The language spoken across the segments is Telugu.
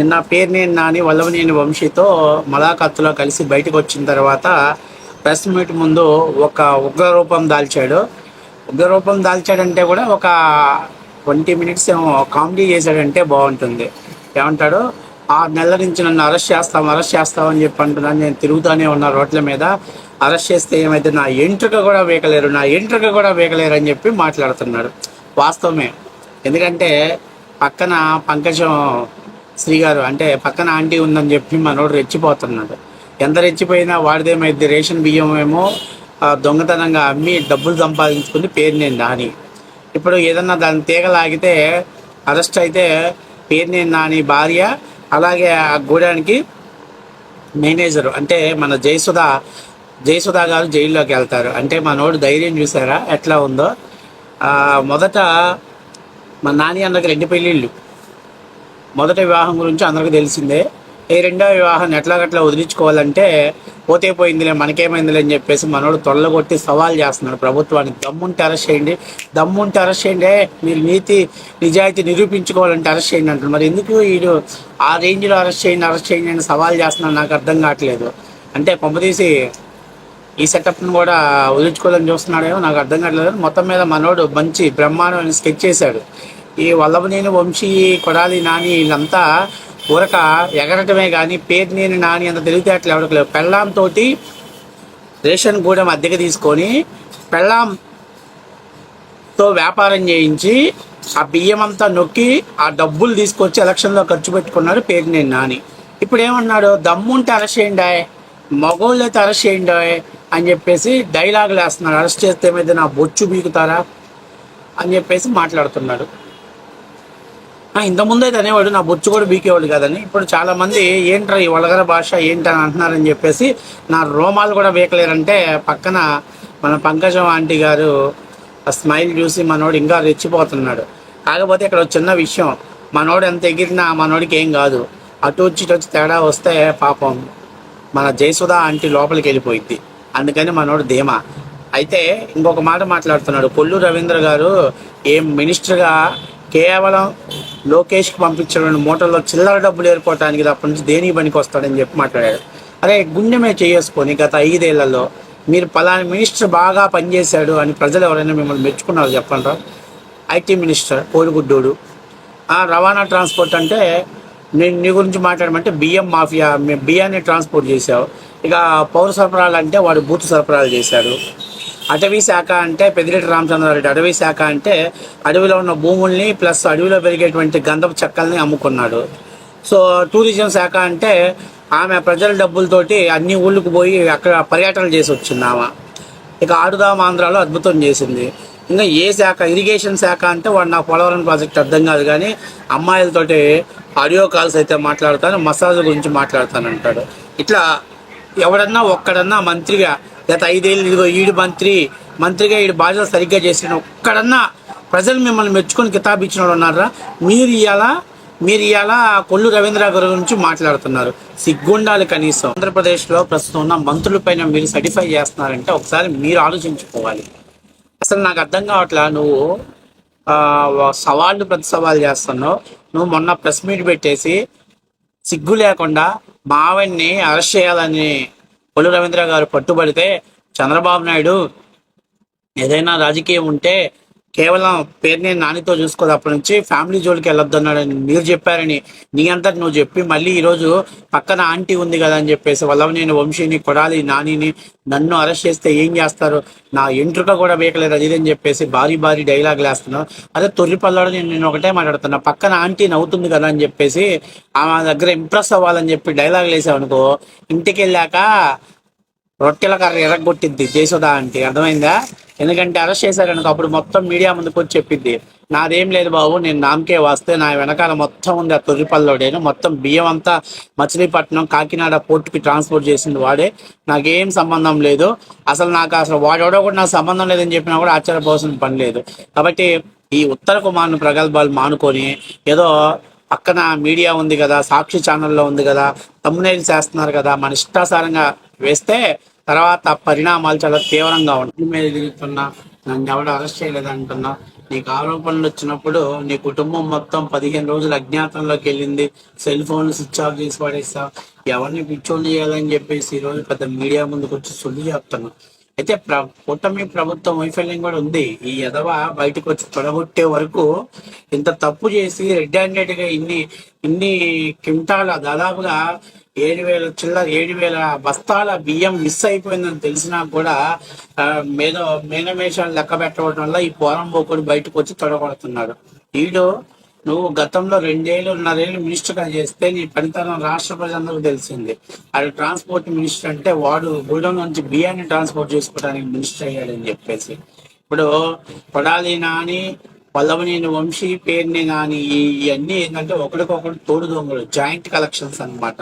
నిన్న పేర్నేని నాని వల్లభనేని వంశీతో మలాఖత్తులో కలిసి బయటకు వచ్చిన తర్వాత ప్రెస్ మీట్ ముందు ఒక ఉగ్రరూపం దాల్చాడు. ఉగ్రరూపం దాల్చాడంటే కూడా ఒక 20 మినిట్స్ ఏమో కామెడీ చేశాడంటే బాగుంటుంది. ఏమంటాడు, 6 నెలల నుంచి నన్ను అరెస్ట్ చేస్తామని చెప్పి అంటున్నాను. నేను తిరుగుతూనే ఉన్నా రోడ్ల మీద. అరెస్ట్ చేస్తే ఏమైతే నా ఎంట్రుక కూడా వేయకలేరు అని చెప్పి మాట్లాడుతున్నాడు. వాస్తవమే. ఎందుకంటే పక్కన పంకజం శ్రీ గారు అంటే పక్కన ఆంటీ ఉందని చెప్పి మనోడు రెచ్చిపోతున్నాడు. ఎంత రెచ్చిపోయినా వాడిదేమైంది, రేషన్ బియ్యం ఏమో దొంగతనంగా అమ్మి డబ్బులు సంపాదించుకుని పేర్నేని నాని. ఇప్పుడు ఏదన్నా దాన్ని తీగలాగితే అరెస్ట్ అయితే పేర్నేని నాని భార్య, అలాగే ఆ గూడానికి మేనేజరు అంటే మన జయసుధ గారు జైల్లోకి వెళ్తారు. అంటే మనోడు ధైర్యం చూసారా ఎట్లా ఉందో. మొదట మన నాని అన్నకి 2 పెళ్ళిళ్ళు. మొదటి వివాహం గురించి అందరికీ తెలిసిందే. ఈ రెండో వివాహాన్ని ఎట్లాగట్లా వదిలించుకోవాలంటే పోతే పోయిందిలే మనకేమైందిలే అని చెప్పేసి మనోడు తొల్లగొట్టి సవాల్ చేస్తున్నాడు ప్రభుత్వానికి. దమ్ముంటే అరెస్ట్ చేయండి, మీరు నిజాయితీ నిరూపించుకోవాలంటే అరెస్ట్ చేయండి అంటారు. మరి ఎందుకు వీడు ఆ రేంజ్లో అరెస్ట్ చేయండి అని సవాల్ చేస్తున్నాడు, నాకు అర్థం కావట్లేదు. అంటే కొంపదీసి ఈ సెటప్ను కూడా వదిలించుకోవాలని చూస్తున్నాడేమో, నాకు అర్థం కావట్లేదు. మొత్తం మీద మనోడు మంచి బ్రహ్మాండమైన స్కెచ్ చేశాడు. ఈ వల్లభనేని వంశీ, కొడాలి నాని వీళ్ళంతా ఊరక ఎగరటమే కానీ పేర్నేని నాని అంత తెలివితేటలు ఎవడకలేవు. పెళ్ళాంతో రేషన్ గూడెం అద్దెకి తీసుకొని పెళ్ళాంతో వ్యాపారం చేయించి ఆ బియ్యం అంతా నొక్కి ఆ డబ్బులు తీసుకొచ్చి ఎలక్షన్లో ఖర్చు పెట్టుకున్నాడు పేర్నేని నాని. ఇప్పుడు ఏమన్నాడు, దమ్ముంటే అరెస్ట్ చేయండి, మగోళ్ళు అయితే అరెస్ట్ చేయండి అని చెప్పేసి డైలాగులు వేస్తున్నాడు. అరెస్ట్ చేస్తే ఏమైతే నా బొచ్చు బీకుతారా అని చెప్పేసి మాట్లాడుతున్నాడు. ఇంతకుముందు అయితే అనేవాడు నా బొచ్చు కూడా బీకేవాడు కదని. ఇప్పుడు చాలామంది ఏంట్రా ఈ వల్గర భాష ఏంటని అంటున్నారని చెప్పేసి నా రోమాలు కూడా బీకలేరంటే పక్కన మన పంకజం ఆంటీ గారు ఆ స్మైల్ చూసి మనోడు ఇంకా రెచ్చిపోతున్నాడు. కాకపోతే ఇక్కడ చిన్న విషయం, మనోడు ఎంత ఎగిరినా మనోడికి ఏం కాదు. అటు వచ్చి తేడా వస్తే పాపం మన జయసుధ ఆంటీ లోపలికి వెళ్ళిపోయింది. అందుకని మనోడు ధీమా. అయితే ఇంకొక మాట మాట్లాడుతున్నాడు. కొల్లు రవీంద్ర గారు ఏం మినిస్టర్గా కేవలం లోకేష్కి పంపించిన మూటల్లో చిల్లర డబ్బులు ఏర్పడటానికి తప్ప నుంచి దేనికి పనికి వస్తాడని చెప్పి మాట్లాడాడు. అరే గుండెమే చేసుకొని గత 5 ఏళ్లలో మీరు పలానా మినిస్టర్ బాగా పనిచేశాడు అని ప్రజలు ఎవరైనా మిమ్మల్ని మెచ్చుకున్నారు చెప్పండి. ఐటీ మినిస్టర్ కోడిగుడ్డోడు. రవాణా ట్రాన్స్పోర్ట్ అంటే నేను నీ గురించి మాట్లాడమంటే బియ్యం మాఫియా, బియ్యాన్ని ట్రాన్స్పోర్ట్ చేశావు. ఇక పౌర సరఫరాలు అంటే వాడు బూత్ సరఫరాలు చేశాడు. అటవీ శాఖ అంటే పెద్దిరెడ్డి రామచంద్రారెడ్డి అటవీ శాఖ అంటే అడవిలో ఉన్న భూముల్ని ప్లస్ అడవిలో పెరిగేటువంటి గంధపు చెక్కల్ని అమ్ముకున్నాడు. సో టూరిజం శాఖ అంటే ఆమె ప్రజల డబ్బులతోటి అన్ని ఊళ్ళకు పోయి అక్కడ పర్యటనలు చేసి వచ్చింది ఆమె. ఇక ఆడుదాం ఆంధ్రాలో అద్భుతం చేసింది. ఇంకా ఏ శాఖ, ఇరిగేషన్ శాఖ అంటే వాడు నా పోలవరం ప్రాజెక్ట్ అర్థం కాదు కానీ అమ్మాయిలతోటి ఆడియో కాల్స్ అయితే మాట్లాడతాను, మసాజ్ గురించి మాట్లాడతానంటాడు. ఇట్లా ఎవడన్నా ఒక్కడన్నా మంత్రిగా గత 5 ఏళ్ళు ఇదిగో ఈడు మంత్రిగా ఈడు బాధ్యత సరిగ్గా చేసిన ఒక్కడన్నా ప్రజలు మిమ్మల్ని మెచ్చుకొని కితాబు ఇచ్చిన వాళ్ళు ఉన్నారా? మీరు ఇవాళ కొల్లు రవీంద్ర గారి గురించి మాట్లాడుతున్నారు. సిగ్గుండాలి కనీసం. ఆంధ్రప్రదేశ్లో ప్రస్తుతం ఉన్న మంత్రులపైన మీరు సర్టిఫై చేస్తున్నారంటే ఒకసారి మీరు ఆలోచించుకోవాలి. అసలు నాకు అర్థం కావట్లా, నువ్వు ప్రతి సవాళ్ళు చేస్తున్నావు. నువ్వు మొన్న ప్రెస్ మీట్ పెట్టేసి సిగ్గు లేకుండా మావన్ని అరెస్ట్ చేయాలని కొల్లు రవీంద్ర గారు పట్టుబడితే చంద్రబాబు నాయుడు ఏదైనా రాజకీయం ఉంటే కేవలం పేరుని నానితో చూసుకోదు, అప్పటి నుంచి ఫ్యామిలీ జోలికి వెళ్ళొద్దన్నాడని మీరు చెప్పారని నీ అంతటి నువ్వు చెప్పి మళ్ళీ ఈరోజు పక్కన ఆంటీ ఉంది కదా అని చెప్పేసి వల్లభనేని వంశీని, కొడాలి నానిని నన్ను అరెస్ట్ చేస్తే ఏం చేస్తారు, నా ఎంట్రుక కూడా వేయకలేదు అది అని చెప్పేసి భారీ డైలాగులు వేస్తున్నావు. అదే తొలిపల్లాడు నేను ఒకటే మాట్లాడుతున్నా, పక్కన ఆంటీ నవ్వుతుంది కదా అని చెప్పేసి ఆమె దగ్గర ఇంప్రెస్ అవ్వాలని చెప్పి డైలాగులు వేసావనుకో, ఇంటికి వెళ్ళాక రొట్టెల కర్ర ఎరగొట్టిద్ది జయసుధ ఆంటీ. అర్థమైందా? ఎందుకంటే అరెస్ట్ చేశారనుకో అప్పుడు మొత్తం మీడియా ముందుకు వచ్చి చెప్పింది, నాదేం లేదు బాబు, నేను నామకే వాస్తే నా వెనకాల మొత్తం ఉంది ఆ తొర్రిపల్లోడేను, మొత్తం బియ్యం అంతా మచిలీపట్నం కాకినాడ పోర్టుకి ట్రాన్స్పోర్ట్ చేసింది వాడే, నాకేం సంబంధం లేదు, అసలు వాడెవడో కూడా నాకు సంబంధం లేదని చెప్పినా కూడా ఆశ్చర్యపోవాల్సిన పని లేదు. కాబట్టి ఈ ఉత్తర కుమార్ను ప్రగల్భాలు మానుకొని ఏదో పక్కన మీడియా ఉంది కదా, సాక్షి ఛానల్లో ఉంది కదా, తమ్మునైల్స్ వేస్తున్నారు కదా, మన ఇష్టాసారంగా వేస్తే తర్వాత పరిణామాలు చాలా తీవ్రంగా ఉంటాయి. మీద తిరుగుతున్నా, నన్ను ఎవడు అరెస్ట్ చేయలేదంటున్నా, నీకు ఆరోపణలు వచ్చినప్పుడు నీ కుటుంబం మొత్తం 15 రోజులు అజ్ఞాతంలోకి వెళ్ళింది. సెల్ ఫోన్ స్విచ్ ఆఫ్ చేసి పడేస్తావు. ఎవరిని పిచ్చోళ్ళు చేయాలని చెప్పేసి ఈ రోజు పెద్ద మీడియా ముందుకు వచ్చి సొల్లు చెప్తాను. అయితే కూటమి ప్రభుత్వం వైఫల్యం కూడా ఉంది. ఈ ఎదవ బయటకు వచ్చి తొడగొట్టే వరకు ఇంత తప్పు చేసి రెడ్ హ్యాండెడ్ గా ఇన్ని క్వింటాల దాదాపుగా 7,000 బస్తాల బియ్యం మిస్ అయిపోయిందని తెలిసినా కూడా మేనమేషాలు లెక్క పెట్టడం వల్ల ఈ పోరంబోకుడు బయటకు వచ్చి తొడగొడుతున్నాడు. వీడు నువ్వు గతంలో 2.5 ఏళ్ళు మినిస్టర్గా చేస్తే నీ పనితనం రాష్ట్ర ప్రజలందరికీ తెలిసింది. అది ట్రాన్స్పోర్ట్ మినిస్టర్ అంటే వాడు గూడెం నుంచి బియ్యాన్ని ట్రాన్స్పోర్ట్ చేసుకోవడానికి మినిస్టర్ అయ్యాడని చెప్పేసి. ఇప్పుడు కొడాలి నాని, వల్లభనేని వంశీ, పేరుని నాని ఇవన్నీ ఏంటంటే ఒకరికొకరు తోడు దొంగలు, జాయింట్ కలెక్షన్స్ అన్నమాట.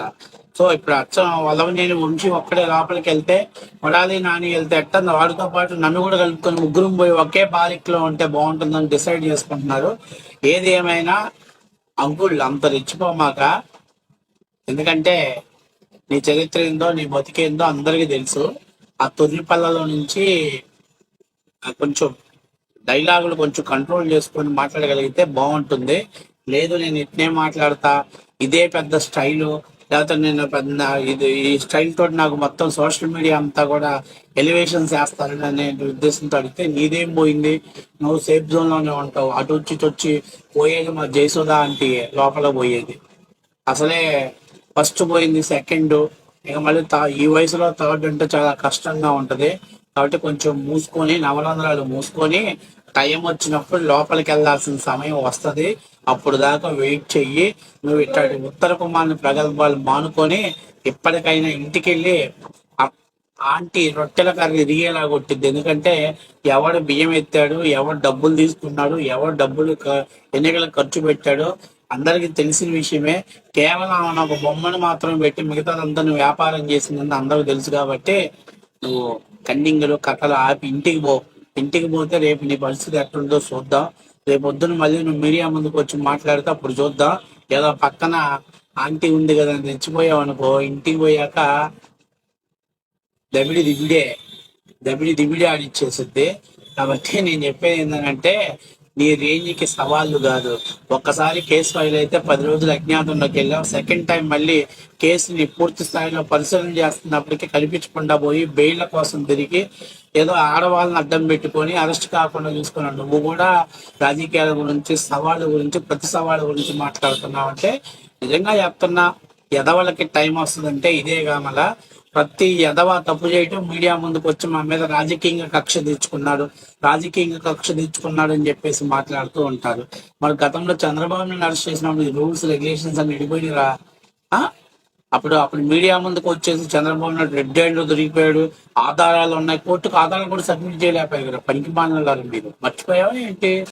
సో ఇప్పుడు అచ్చం వల్లభనేని వంశీ ఒక్కడే లోపలికి వెళ్తే, కొడాలి నాని వెళ్తే ఎట్ట వాడితో పాటు నన్ను కూడా కలుపుకొని ముగ్గురం పోయి ఒకే బారిక్లో ఉంటే బాగుంటుందని డిసైడ్ చేసుకుంటున్నారు. ఏది ఏమైనా అంకుల్ అంత రెచ్చిపోమాక, ఎందుకంటే నీ చరిత్ర ఏందో నీ బతికేందో అందరికీ తెలుసు. ఆ తొర్రిపల్లలో నుంచి కొంచెం డైలాగులు కొంచెం కంట్రోల్ చేసుకొని మాట్లాడగలిగితే బాగుంటుంది. లేదు నేను ఇట్నే మాట్లాడతా, ఇదే పెద్ద స్టైలు, లేకపోతే నేను పెద్ద ఈ స్టైల్ తోటి నాకు మొత్తం సోషల్ మీడియా అంతా కూడా ఎలివేషన్స్ వేస్తారని అనే ఉద్దేశంతో అడిగితే నీదేం పోయింది, నువ్వు సేఫ్ జోన్ లోనే ఉంటావు. అటు వచ్చి పోయేది మా జయసుధ ఆంటీ లోపల పోయేది. అసలే ఫస్ట్ పోయింది, సెకండ్, ఇక మళ్ళీ ఈ వయసులో థర్డ్ అంటే చాలా కష్టంగా ఉంటది. కాబట్టి కొంచెం మూసుకొని, నవరంధ్రాలు మూసుకొని టైం వచ్చినప్పుడు లోపలికి వెళ్లాల్సిన సమయం వస్తుంది. అప్పుడు దాకా వెయిట్ చెయ్యి. నువ్వు ఇట్లాంటి ఉత్తర కుమార్ని ప్రగల్భాలు మానుకొని ఇప్పటికైనా ఇంటికి వెళ్ళి ఆంటీ రొట్టెల కర్రీ రిగేలా కొట్టింది. ఎందుకంటే ఎవడు బియ్యం ఎత్తాడు, ఎవడు డబ్బులు తీసుకున్నాడు, ఎవడు డబ్బులు ఎన్నికలకు ఖర్చు పెట్టాడు అందరికి తెలిసిన విషయమే. కేవలం ఒక బొమ్మను మాత్రం పెట్టి మిగతాదంతా నువ్వు వ్యాపారం చేసిందని అందరూ తెలుసు. కాబట్టి నువ్వు కన్నింగులు కథలు ఆపి ఇంటికి పోతే రేపు నీ పరిస్థితి ఎట్లుందో చూద్దాం. రేపు పొద్దున మళ్ళీ నువ్వు మీడియా ముందుకు వచ్చి మాట్లాడితే అప్పుడు చూద్దాం. ఏదో పక్కన ఆంటీ ఉంది కదా అని తెచ్చిపోయావు అనుకో, ఇంటికి పోయాక దబిడి దిబిడి ఆడిచ్చేస్తుంది. కాబట్టి నేను చెప్పేది ఏంటంటే నీ రేంజ్కి సవాళ్ళు కాదు. ఒక్కసారి కేసు ఫైల్ అయితే 10 రోజులు అజ్ఞాతంలోకి వెళ్ళాం. సెకండ్ టైం మళ్ళీ కేసుని పూర్తి స్థాయిలో పరిశీలన చేస్తున్నప్పటికీ కనిపించకుండా పోయి బెయిల్ కోసం తిరిగి ఏదో ఆడవాళ్ళని అడ్డం పెట్టుకొని అరెస్ట్ కాకుండా చూసుకున్నాడు. నువ్వు కూడా రాజకీయాల గురించి, సవాళ్ళ గురించి, ప్రతి సవాళ్ళ గురించి మాట్లాడుతున్నావు అంటే నిజంగా చెప్తున్నా, ఎదవలకి టైం వస్తుందంటే ఇదే కామల. ప్రతి ఎదవ తప్పు చేయటం మీడియా ముందుకు వచ్చి మా మీద రాజకీయంగా కక్ష తీర్చుకున్నాడు అని చెప్పేసి మాట్లాడుతూ ఉంటారు. మరి గతంలో చంద్రబాబుని అరెస్ట్ చేసినప్పుడు రూల్స్ రెగ్యులేషన్స్ అని విడిపోయినరా? అప్పుడు మీడియా ముందుకు వచ్చేసి చంద్రబాబు నాయుడు రెడ్ హ్యాండ్ దొరికిపోయాడు, ఆధారాలు ఉన్నాయి, కోర్టుకు ఆధారాలు కూడా సబ్మిట్ చేయలేకపోయారు. పనికి మాలిన మీరు మర్చిపోయావా ఏంటి?